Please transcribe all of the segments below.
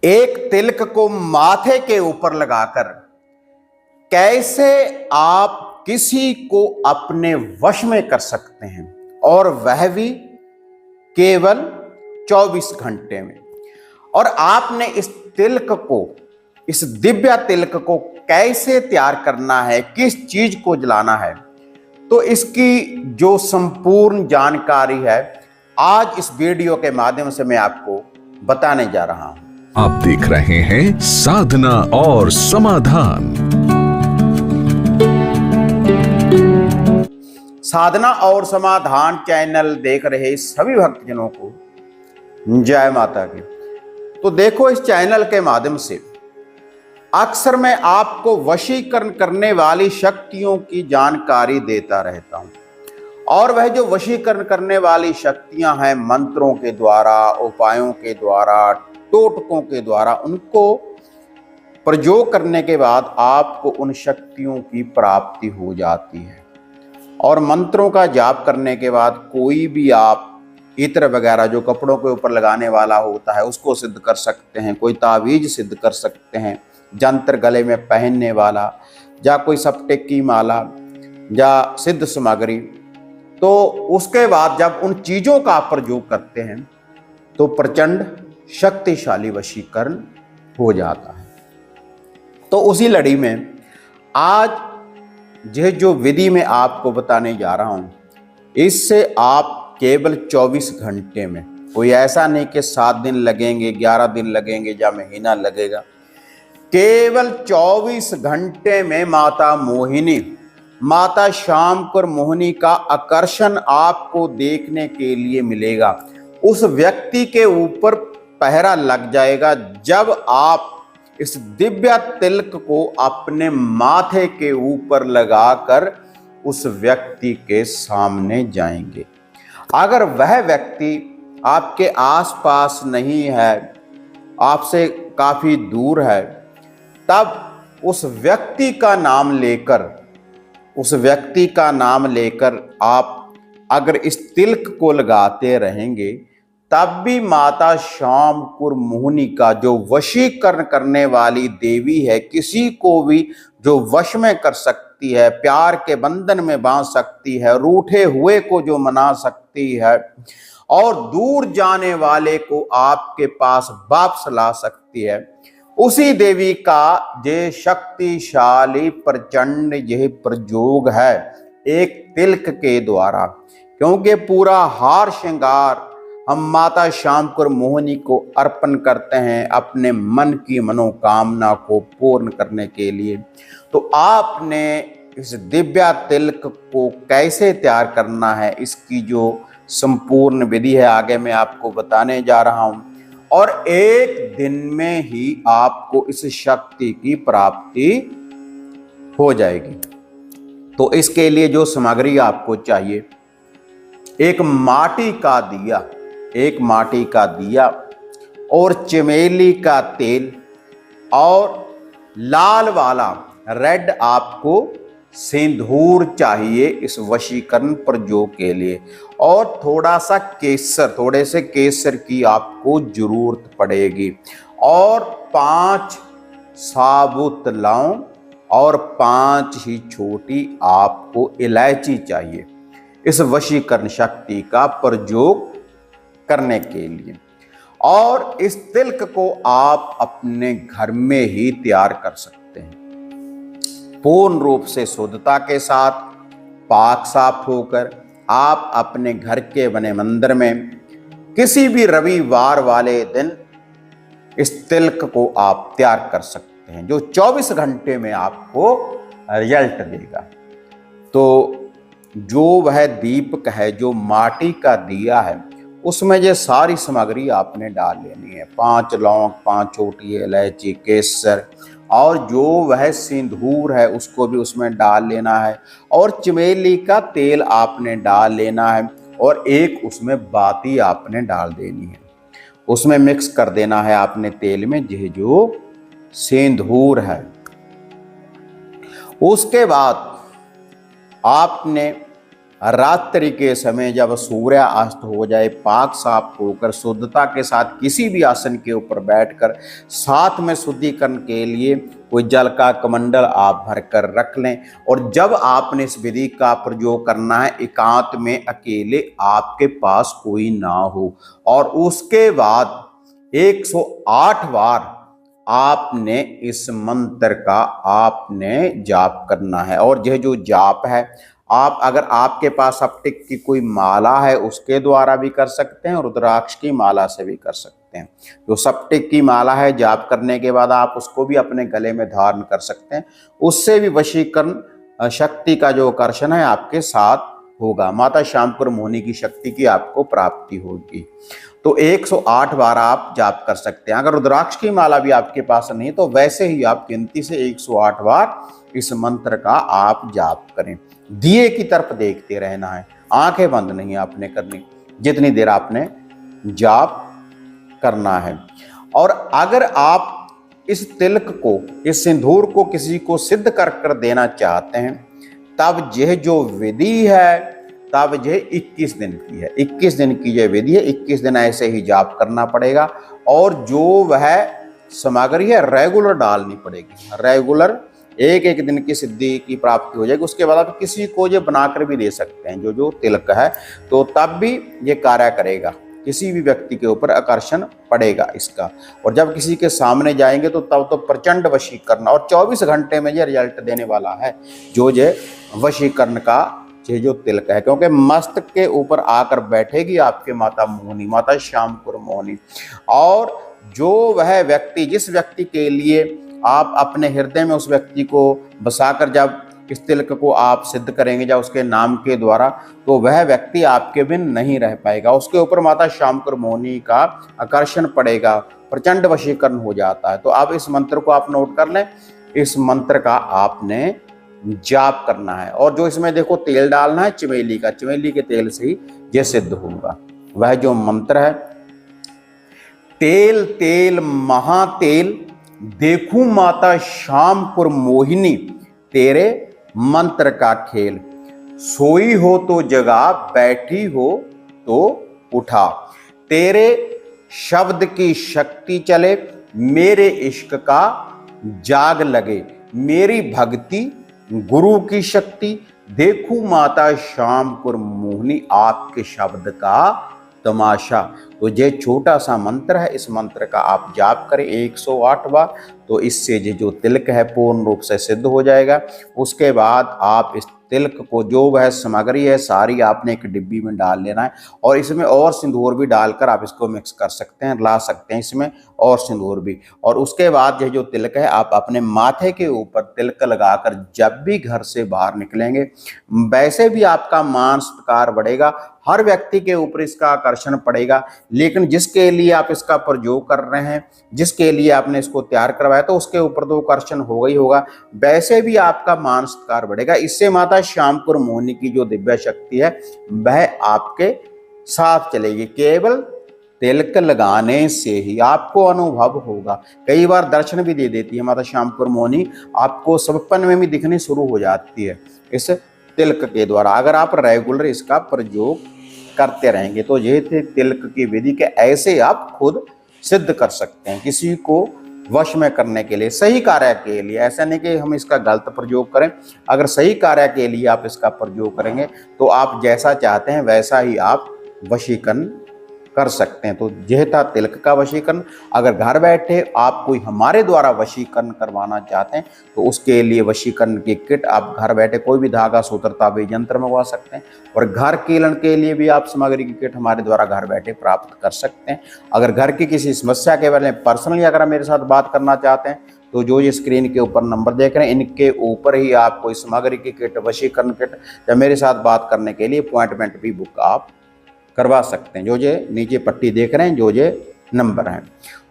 एक तिलक को माथे के ऊपर लगाकर कैसे आप किसी को अपने वश में कर सकते हैं, और वह भी केवल 24 घंटे में। और आपने इस तिलक को, इस दिव्य तिलक को कैसे तैयार करना है, किस चीज को जलाना है, तो इसकी जो संपूर्ण जानकारी है आज इस वीडियो के माध्यम से मैं आपको बताने जा रहा हूं। आप देख रहे हैं साधना और समाधान। साधना और समाधान चैनल देख रहे सभी भक्तजनों को जय माता की। तो देखो, इस चैनल के माध्यम से अक्सर मैं आपको वशीकरण करने वाली शक्तियों की जानकारी देता रहता हूं, और वह जो वशीकरण करने वाली शक्तियां हैं, मंत्रों के द्वारा, उपायों के द्वारा, टोटकों के द्वारा, उनको प्रयोग करने के बाद आपको उन शक्तियों की प्राप्ति हो जाती है। और मंत्रों का जाप करने के बाद कोई भी आप इत्र वगैरह जो कपड़ों के ऊपर लगाने वाला होता है उसको सिद्ध कर सकते हैं, कोई तावीज सिद्ध कर सकते हैं, जंत्र गले में पहनने वाला, या कोई सप्टे की माला, या सिद्ध सामग्री। तो उसके बाद जब उन चीज़ों का आप प्रयोग करते हैं तो प्रचंड शक्तिशाली वशीकरण हो जाता है। तो उसी लड़ी में आज यह जो विधि मैं आपको बताने जा रहा हूं, इससे आप केवल 24 घंटे में, कोई ऐसा नहीं कि 7 दिन लगेंगे, 11 दिन लगेंगे या महीना लगेगा, केवल 24 घंटे में माता मोहिनी, माता शामकुर मोहिनी का आकर्षण आपको देखने के लिए मिलेगा। उस व्यक्ति के ऊपर पहरा लग जाएगा जब आप इस दिव्य तिलक को अपने माथे के ऊपर लगाकर उस व्यक्ति के सामने जाएंगे। अगर वह व्यक्ति आपके आसपास नहीं है, आपसे काफी दूर है, तब उस व्यक्ति का नाम लेकर आप अगर इस तिलक को लगाते रहेंगे, तब भी माता शामकुर मोहिनी का जो वशीकरण करने वाली देवी है, किसी को भी जो वश में कर सकती है, प्यार के बंधन में बांध सकती है, रूठे हुए को जो मना सकती है, और दूर जाने वाले को आपके पास वापस ला सकती है, उसी देवी का ये शक्तिशाली प्रचंड यह प्रयोग है एक तिलक के द्वारा। क्योंकि पूरा हार श्रृंगार हम माता शामकुर मोहिनी को अर्पण करते हैं अपने मन की मनोकामना को पूर्ण करने के लिए। तो आपने इस दिव्या तिलक को कैसे तैयार करना है, इसकी जो संपूर्ण विधि है आगे मैं आपको बताने जा रहा हूं, और एक दिन में ही आपको इस शक्ति की प्राप्ति हो जाएगी। तो इसके लिए जो सामग्री आपको चाहिए, एक माटी का दिया और चमेली का तेल, और लाल वाला रेड आपको सिंदूर चाहिए इस वशीकरण प्रयोग के लिए, और थोड़ा सा केसर, थोड़े से केसर की आपको जरूरत पड़ेगी, और 5 साबुत लौंग और 5 ही छोटी आपको इलायची चाहिए इस वशीकरण शक्ति का प्रयोग करने के लिए। और इस तिलक को आप अपने घर में ही तैयार कर सकते हैं, पूर्ण रूप से शुद्धता के साथ, पाक साफ होकर आप अपने घर के बने मंदिर में किसी भी रविवार वाले दिन इस तिलक को आप तैयार कर सकते हैं, जो 24 घंटे में आपको रिजल्ट देगा। तो जो वह दीपक है, जो माटी का दिया है, उसमें ये सारी सामग्री आपने डाल लेनी है, 5 लौंग, 5 छोटी इलायची, केसर, और जो वह सिंदूर है उसको भी उसमें डाल लेना है, और चमेली का तेल आपने डाल लेना है, और एक उसमें बाती आपने डाल देनी है, उसमें मिक्स कर देना है आपने तेल में यह जो सिंदूर है। उसके बाद आपने रात्रि के समय जब सूर्यास्त हो जाए, पाक साफ होकर शुद्धता के साथ किसी भी आसन के ऊपर बैठकर साथ में शुद्धिकरण के लिए कोई जल का कमंडल आप भरकर रख लें। और जब आपने इस विधि का प्रयोग करना है, एकांत में अकेले आपके पास कोई ना हो, और उसके बाद 108 बार आपने इस मंत्र का आपने जाप करना है। और यह जो जाप है, आप अगर आपके पास स्फटिक की कोई माला है उसके द्वारा भी कर सकते हैं और रुद्राक्ष की माला से भी कर सकते हैं। जो स्फटिक की माला है, जाप करने के बाद आप उसको भी अपने गले में धारण कर सकते हैं। उससे भी वशीकरण शक्ति का जो आकर्षण है आपके साथ होगा। माता श्यामपुर मोहिनी की शक्ति की आपको प्राप्ति होगी। तो 108 बार आप जाप कर सकते हैं। अगर रुद्राक्ष की माला भी आपके पास नहीं तो वैसे ही आप गिनती से 108 बार इस मंत्र का आप जाप करें। दिए की तरफ देखते रहना है, आंखें बंद नहीं आपने करनी जितनी देर आपने जाप करना है। और अगर आप इस तिलक को, इस सिंदूर को किसी को सिद्ध कर देना चाहते हैं, तब यह जो विधि है, तब यह 21 दिन की है। 21 दिन की यह विधि है। 21 दिन ऐसे ही जाप करना पड़ेगा। और जो वह सामग्री है रेगुलर डालनी पड़ेगी। रेगुलर एक एक दिन की सिद्धि की प्राप्ति हो जाएगी। उसके बाद आप किसी को ये बनाकर भी दे सकते हैं जो तिलक है, तो तब भी ये कार्य करेगा। किसी भी व्यक्ति के ऊपर आकर्षण पड़ेगा इसका। और जब किसी के सामने जाएंगे तो तब तो प्रचंड वशीकरण, और 24 घंटे में ये रिजल्ट देने वाला है जो ये वशीकरण का ये जो तिलक है। क्योंकि मस्तक के ऊपर आकर बैठेगी आपके माता मोहिनी, माता श्यामपुर मोहिनी। और जो वह व्यक्ति, जिस व्यक्ति के लिए आप अपने हृदय में उस व्यक्ति को बसाकर जब इस तिलक को आप सिद्ध करेंगे या उसके नाम के द्वारा, तो वह व्यक्ति आपके बिन नहीं रह पाएगा। उसके ऊपर माता श्यामपुर मोहिनी का आकर्षण पड़ेगा, प्रचंड वशीकरण हो जाता है। तो आप इस मंत्र को आप नोट कर लें। इस मंत्र का आपने जाप करना है। और जो इसमें देखो तेल डालना है चमेली का, चमेली के तेल से ही यह सिद्ध होगा। वह जो मंत्र है, तेल तेल महातेल देखूं माता श्यामपुर मोहिनी, तेरे मंत्र का खेल। सोई हो तो जगा, बैठी हो तो उठा, तेरे शब्द की शक्ति चले, मेरे इश्क का जाग लगे, मेरी भक्ति गुरु की शक्ति, देखूं माता श्यामपुर मोहिनी, आपके शब्द का तमाशा। तो ये छोटा सा मंत्र है। इस मंत्र का आप जाप करें 108 बार, तो इससे ये जो तिलक है पूर्ण रूप से सिद्ध हो जाएगा। उसके बाद आप इस तिलक को, जो वह सामग्री है सारी आपने एक डिब्बी में डाल लेना है। और इसमें और सिंदूर भी डालकर आप इसको मिक्स कर सकते हैं, ला सकते हैं इसमें और सिंदूर भी। और उसके बाद यह जो तिलक है आप अपने माथे के ऊपर तिलक लगाकर जब भी घर से बाहर निकलेंगे, वैसे भी आपका मान सत्कार बढ़ेगा। हर व्यक्ति के ऊपर इसका आकर्षण पड़ेगा। लेकिन जिसके लिए आप इसका प्रयोग कर रहे हैं, जिसके लिए आपने इसको तैयार करवाया, तो उसके ऊपर तो आकर्षण होगा ही होगा, वैसे भी आपका मान सत्कार बढ़ेगा। इससे माता श्यामपुर मोहिनी की जो दिव्य शक्ति है वह आपके साथ चलेगी। केवल तिलक लगाने से ही आपको अनुभव होगा। कई बार दर्शन भी दे देती है माता श्यामपुर मोहिनी, आपको सपन में भी दिखनी शुरू हो जाती है इस तिलक के द्वारा। अगर आप रेगुलर इसका प्रयोग करते रहेंगे तो ये तिलक की विधि के ऐसे आप खुद सिद्ध कर सकते हैं। किसी को वश में करने के लिए, सही कार्य के लिए, ऐसा नहीं कि हम इसका गलत प्रयोग करें। अगर सही कार्य के लिए आप इसका प्रयोग करेंगे तो आप जैसा चाहते हैं वैसा ही आप वशीकरण कर सकते हैं। तो यह था तिलक का वशीकरण। अगर घर बैठे आप कोई हमारे द्वारा वशीकरण करवाना चाहते हैं तो उसके लिए वशीकरण की किट आप घर बैठे कोई भी धागा, सूत्र, ताबीज, यंत्र मंगवा सकते हैं। और घर कीलन के लिए भी आप सामग्री की किट हमारे द्वारा घर बैठे प्राप्त कर सकते हैं। अगर घर की किसी समस्या के बारे में पर्सनली अगर मेरे साथ बात करना चाहते हैं तो जो ये स्क्रीन के ऊपर नंबर देख रहे हैं, इनके ऊपर ही आपको इस सामग्री की किट, वशीकरण किट या मेरे साथ बात करने के लिए अपॉइंटमेंट भी बुक आप करवा सकते हैं। जो ये नीचे पट्टी देख रहे हैं, जो ये नंबर हैं।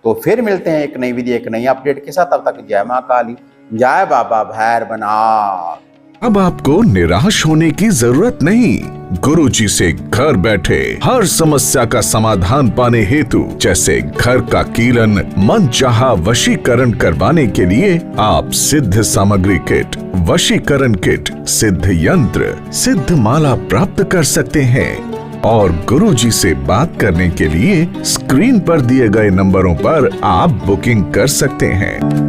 तो फिर मिलते हैं एक नई वीडियो, एक नई अपडेट के साथ। तब तक जय मां काली, जय बाबा भैरवनाथ। अब आपको निराश होने की जरूरत नहीं। गुरुजी से घर बैठे हर समस्या का समाधान पाने हेतु, जैसे घर का कीलन, मनचाहा वशीकरण करवाने के लिए आप सिद्ध सामग्री किट, वशीकरण किट, सिद्ध यंत्र, सिद्ध माला प्राप्त कर सकते हैं। और गुरुजी से बात करने के लिए स्क्रीन पर दिए गए नंबरों पर आप बुकिंग कर सकते हैं।